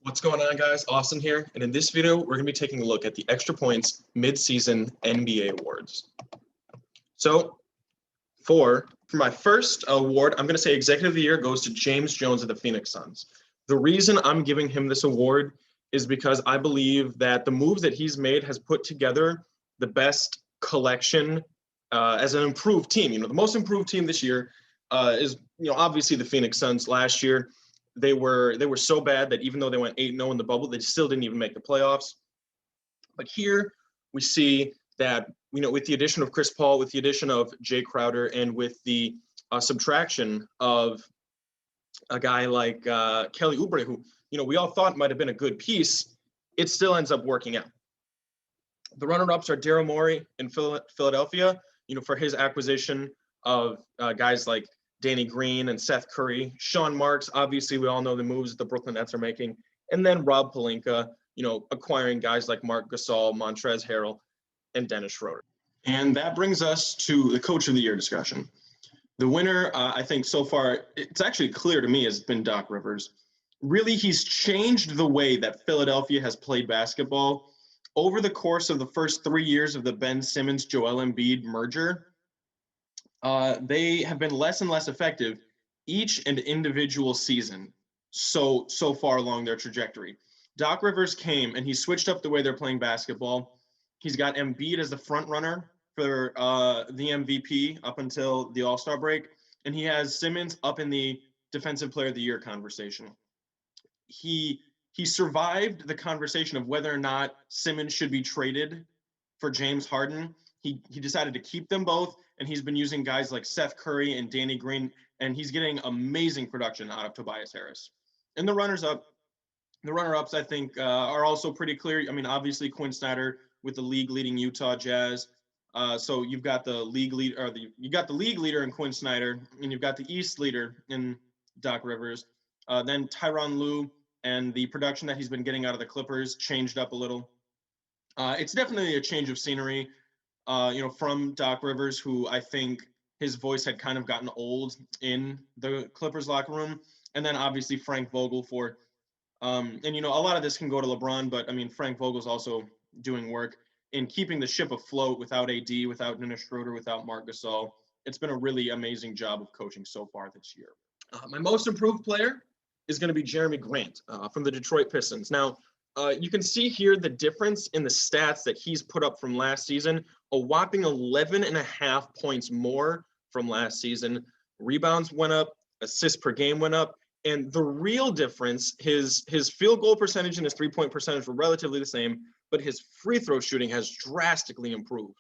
What's going on, guys? Austin here, and in this video, we're going to be taking a look at the Extra Points Mid-Season NBA Awards. So, for my first award, I'm going to say Executive of the Year goes to James Jones of the Phoenix Suns. The reason I'm giving him this award is because I believe that the moves that he's made has put together the best collection as an improved team. The most improved team this year is, obviously the Phoenix Suns. Last year, they were so bad that even though they went 8-0 in the bubble, they still didn't even make the playoffs. But here we see that, with the addition of Chris Paul, with the addition of Jay Crowder, and with the subtraction of a guy like Kelly Oubre, who, we all thought might have been a good piece, it still ends up working out. The runner-ups are Daryl Morey in Philadelphia, for his acquisition of guys like Danny Green and Seth Curry. Sean Marks, obviously we all know the moves the Brooklyn Nets are making. And then Rob Pelinka, acquiring guys like Marc Gasol, Montrezl Harrell, and Dennis Schroeder. And that brings us to the Coach of the Year discussion. The winner, I think so far, it's actually clear to me, has been Doc Rivers. Really, he's changed the way that Philadelphia has played basketball over the course of the first 3 years of the Ben Simmons-Joel Embiid merger. They have been less and less effective each and individual season so far along their trajectory. Doc Rivers came and he switched up the way they're playing basketball. He's got Embiid as the front runner for the MVP up until the All-Star break, and he has Simmons up in the Defensive Player of the Year conversation. He survived the conversation of whether or not Simmons should be traded for James Harden. He decided to keep them both, and he's been using guys like Seth Curry and Danny Green, and he's getting amazing production out of Tobias Harris. And the runner-ups, I think, are also pretty clear. I mean, obviously Quinn Snyder with the league-leading Utah Jazz. So you've got the league leader, or you got the league leader in Quinn Snyder, and you've got the East leader in Doc Rivers. Then Tyronn Lue and the production that he's been getting out of the Clippers changed up a little. It's definitely a change of scenery. From Doc Rivers, who I think his voice had kind of gotten old in the Clippers locker room. And then obviously Frank Vogel for, and a lot of this can go to LeBron, but I mean, Frank Vogel's also doing work in keeping the ship afloat without AD, without Dennis Schroeder, without Marc Gasol. It's been a really amazing job of coaching so far this year. My most improved player is going to be Jeremy Grant from the Detroit Pistons. Now, you can see here the difference in the stats that he's put up from last season. A whopping 11.5 points more from last season. Rebounds went up, assists per game went up, and the real difference, his field goal percentage and his three-point percentage were relatively the same, but his free throw shooting has drastically improved.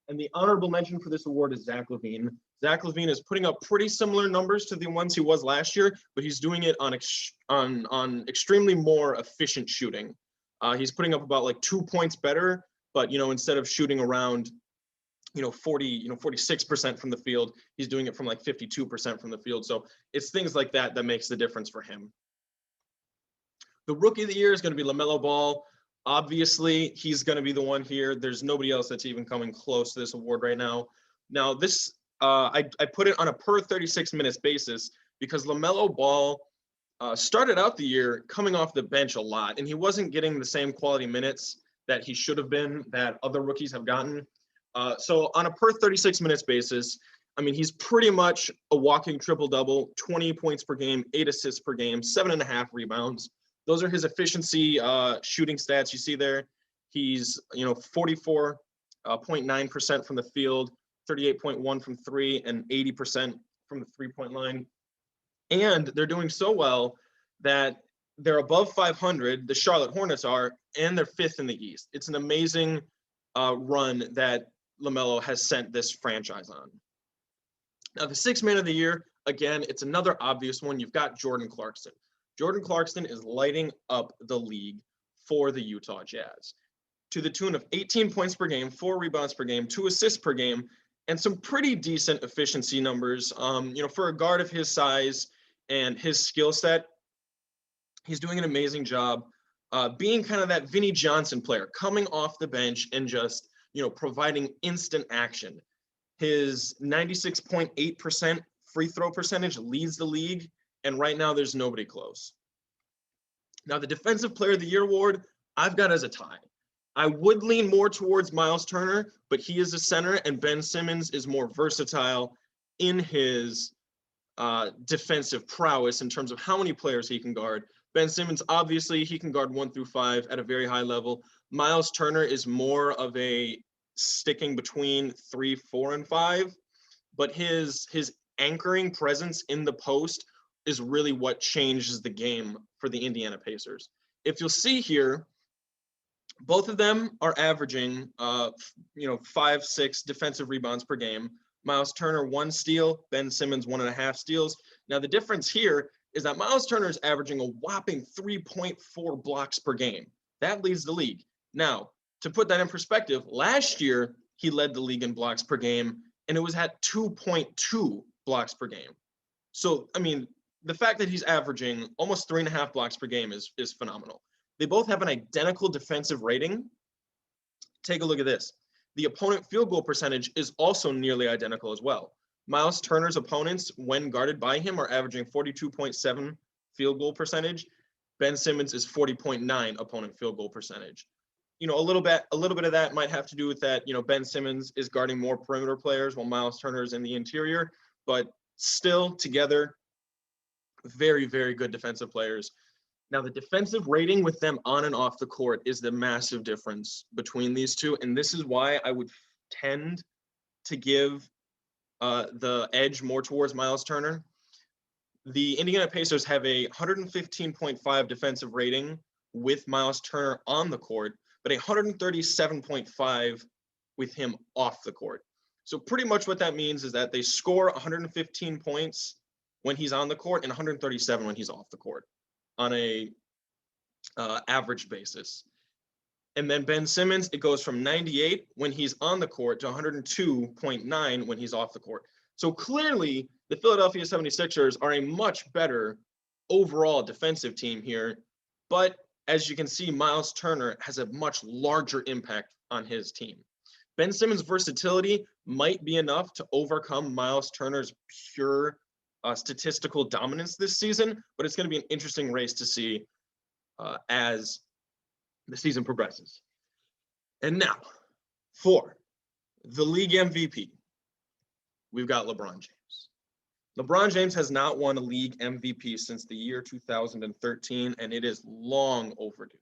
And the honorable mention for this award is Zach LaVine. Zach LaVine is putting up pretty similar numbers to the ones he was last year, but he's doing it on extremely more efficient shooting. He's putting up about like 2 points better, but instead of shooting around 46% from the field, he's doing it from like 52% from the field. So it's things like that that makes the difference for him. The Rookie of the Year is going to be LaMelo Ball. Obviously, he's going to be the one here. There's nobody else that's even coming close to this award right now. Now, this I put it on a per 36 minutes basis because LaMelo Ball started out the year coming off the bench a lot, and he wasn't getting the same quality minutes that he should have been, that other rookies have gotten. So on a per 36 minutes basis, I mean, he's pretty much a walking triple-double, 20 points per game, 8 assists per game, 7.5 rebounds. Those are his efficiency shooting stats you see there. He's, 44.9% from the field, 38.1 from three, and 80% from the three-point line. And they're doing so well that they're above 500, the Charlotte Hornets are, and they're 5th in the East. It's an amazing run that LaMelo has sent this franchise on. Now, the sixth man of the year, again, it's another obvious one. You've got Jordan Clarkson. Jordan Clarkson is lighting up the league for the Utah Jazz to the tune of 18 points per game, 4 rebounds per game, 2 assists per game, and some pretty decent efficiency numbers. For a guard of his size and his skill set, he's doing an amazing job being kind of that Vinnie Johnson player, coming off the bench and just, providing instant action. His 96.8% free throw percentage leads the league, and right now there's nobody close. Now, the Defensive Player of the Year award, I've got as a tie. I would lean more towards Miles Turner, but he is a center, and Ben Simmons is more versatile in his defensive prowess in terms of how many players he can guard. Ben Simmons, obviously, he can guard 1 through 5 at a very high level. Miles Turner is more of a sticking between 3, 4, and 5, but his anchoring presence in the post is really what changes the game for the Indiana Pacers. If you'll see here, both of them are averaging, 5, 6 defensive rebounds per game. Miles Turner, 1 steal, Ben Simmons, 1.5 steals. Now, the difference here is that Miles Turner is averaging a whopping 3.4 blocks per game. That leads the league. Now, to put that in perspective, last year, he led the league in blocks per game, and it was at 2.2 blocks per game. So, I mean, the fact that he's averaging almost 3.5 blocks per game is phenomenal. They both have an identical defensive rating. Take a look at this. The opponent field goal percentage is also nearly identical as well. Miles Turner's opponents, when guarded by him, are averaging 42.7 field goal percentage. Ben Simmons is 40.9 opponent field goal percentage. A little bit of that might have to do with that, Ben Simmons is guarding more perimeter players while Miles Turner is in the interior, but still together, very, very good defensive players. Now, the defensive rating with them on and off the court is the massive difference between these two. And this is why I would tend to give the edge more towards Miles Turner. The Indiana Pacers have a 115.5 defensive rating with Miles Turner on the court, but a 137.5 with him off the court. So pretty much what that means is that they score 115 points when he's on the court and 137 when he's off the court on a average basis. And then Ben Simmons, it goes from 98 when he's on the court to 102.9 when he's off the court. So clearly, the Philadelphia 76ers are a much better overall defensive team here. But as you can see, Miles Turner has a much larger impact on his team. Ben Simmons' versatility might be enough to overcome Miles Turner's pure statistical dominance this season, but it's going to be an interesting race to see as the season progresses. And now, for the league MVP, we've got LeBron James. LeBron James has not won a league MVP since the year 2013, and it is long overdue.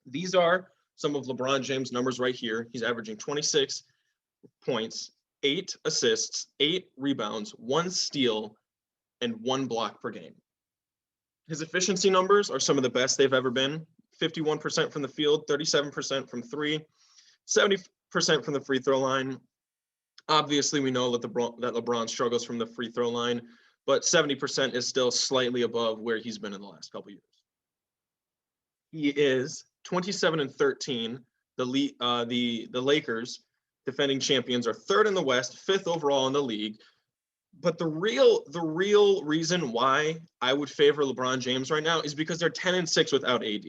These are some of LeBron James' numbers right here. He's averaging 26 points, 8 assists, 8 rebounds, 1 steal, and 1 block per game. His efficiency numbers are some of the best they've ever been. 51% from the field, 37% from 3, 70% from the free throw line. Obviously, we know that LeBron struggles from the free throw line, but 70% is still slightly above where he's been in the last couple of years. He is 27-13. The Lakers, defending champions, are 3rd in the West, 5th overall in the league. But the real reason why I would favor LeBron James right now is because they're 10-6 without AD.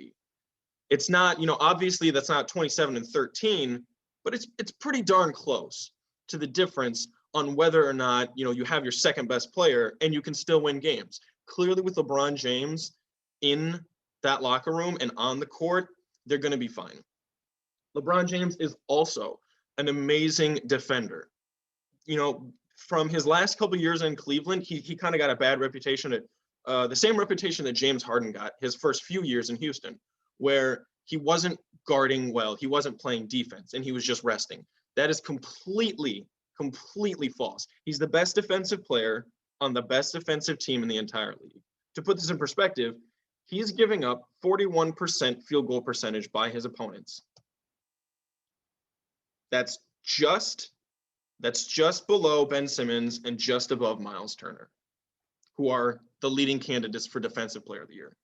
It's not, obviously that's not 27-13, but it's pretty darn close to the difference on whether or not, you have your second best player and you can still win games. Clearly with LeBron James in that locker room and on the court, they're going to be fine. LeBron James is also an amazing defender. From his last couple of years in Cleveland, he kind of got a bad reputation, the same reputation that James Harden got his first few years in Houston, where he wasn't guarding well, he wasn't playing defense, and he was just resting. That is completely false. He's the best defensive player on the best defensive team in the entire league. To put this in perspective, he's giving up 41% field goal percentage by his opponents. That's just below Ben Simmons and just above Miles Turner, who are the leading candidates for Defensive Player of the Year.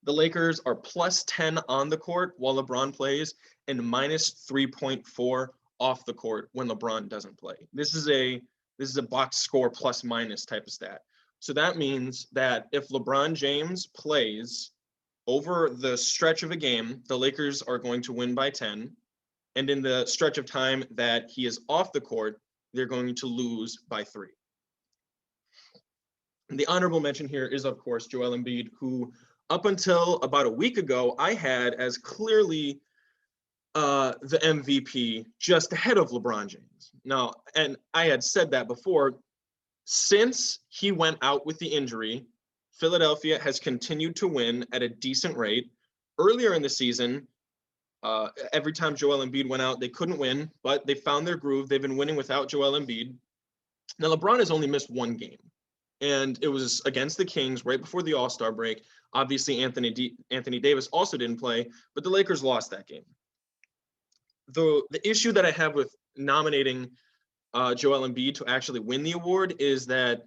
The Lakers are +10 on the court while LeBron plays and -3.4 off the court when LeBron doesn't play. This is a box score plus minus type of stat. So that means that if LeBron James plays over the stretch of a game, the Lakers are going to win by 10. And in the stretch of time that he is off the court, they're going to lose by 3. And the honorable mention here is, of course, Joel Embiid, who up until about a week ago, I had as clearly the MVP just ahead of LeBron James. Now, and I had said that before, since he went out with the injury, Philadelphia has continued to win at a decent rate. Earlier in the season, every time Joel Embiid went out, they couldn't win, but they found their groove. They've been winning without Joel Embiid. Now, LeBron has only missed one game, and it was against the Kings right before the All-Star break. Obviously, Anthony Davis also didn't play, but the Lakers lost that game. The issue that I have with nominating Joel Embiid to actually win the award is that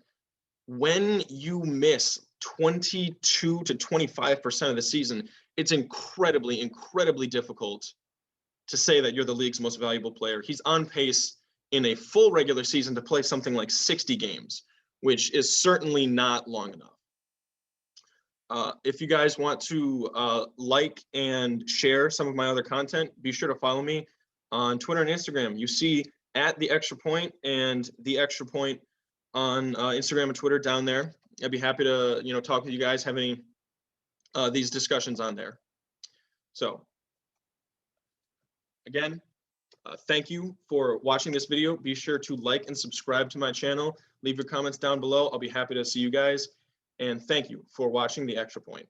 when you miss 22 to 25% of the season, it's incredibly, incredibly difficult to say that you're the league's most valuable player. He's on pace in a full regular season to play something like 60 games, which is certainly not long enough. If you guys want to like and share some of my other content, be sure to follow me on Twitter and Instagram. You see at The Extra Point and The Extra Point on Instagram and Twitter down there. I'd be happy to talk with you guys, have any these discussions on there. So again, thank you for watching this video. Be sure to like and subscribe to my channel. Leave your comments down below. I'll be happy to see you guys. And thank you for watching The Extra Point.